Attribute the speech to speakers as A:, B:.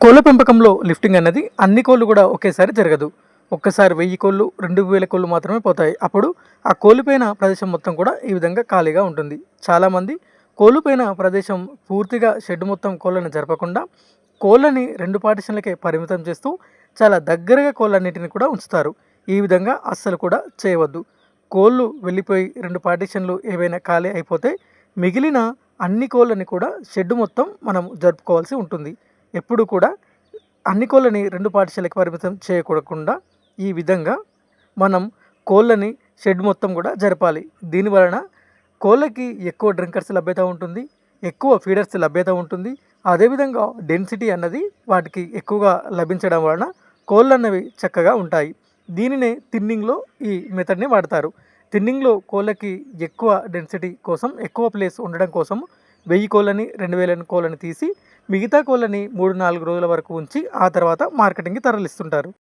A: కోళ్ళ పెంపకంలో లిఫ్టింగ్ అన్నది అన్ని కోళ్ళు కూడా ఒకేసారి జరగదు. ఒక్కసారి 1000 కోళ్ళు, 2000 కోళ్ళు మాత్రమే పోతాయి. అప్పుడు ఆ కోల్పోయిన ప్రదేశం మొత్తం కూడా ఈ విధంగా ఖాళీగా ఉంటుంది. చాలామంది కోల్పోయిన ప్రదేశం పూర్తిగా షెడ్ మొత్తం కోళ్ళని జరపకుండా కోళ్ళని 2 పార్టిషన్లకే పరిమితం చేస్తూ చాలా దగ్గరగా కోళ్ళన్నిటిని కూడా ఉంచుతారు. ఈ విధంగా అస్సలు కూడా చేయవద్దు. కోళ్ళు వెళ్ళిపోయి 2 పార్టిషన్లు ఏవైనా ఖాళీ అయిపోతే మిగిలిన అన్ని కోళ్ళని కూడా షెడ్ మొత్తం మనం జరుపుకోవాల్సి ఉంటుంది. ఎప్పుడు కూడా అన్ని కోళ్ళని 2 పార్టిషన్లకి పరిమితం చేయకుండా ఈ విధంగా మనం కోళ్ళని షెడ్ మొత్తం కూడా జరపాలి. దీనివలన కోళ్ళకి ఎక్కువ డ్రింకర్స్ లభ్యత ఉంటుంది, ఎక్కువ ఫీడర్స్ లభ్యత ఉంటుంది. అదేవిధంగా డెన్సిటీ అన్నది వాటికి ఎక్కువగా లభించడం వలన కోళ్ళు అన్నవి చక్కగా ఉంటాయి. దీనినే థిన్నింగ్లో ఈ మెథడ్ని వాడతారు. థిన్నింగ్లో కోళ్ళకి ఎక్కువ డెన్సిటీ కోసం, ఎక్కువ ప్లేస్ ఉండడం కోసం 1000 కోళ్ళని, 2000 కోళ్ళని తీసి మిగతా కోళ్ళని 3-4 రోజుల వరకు ఉంచి ఆ తర్వాత మార్కెటింగ్కి తరలిస్తుంటారు.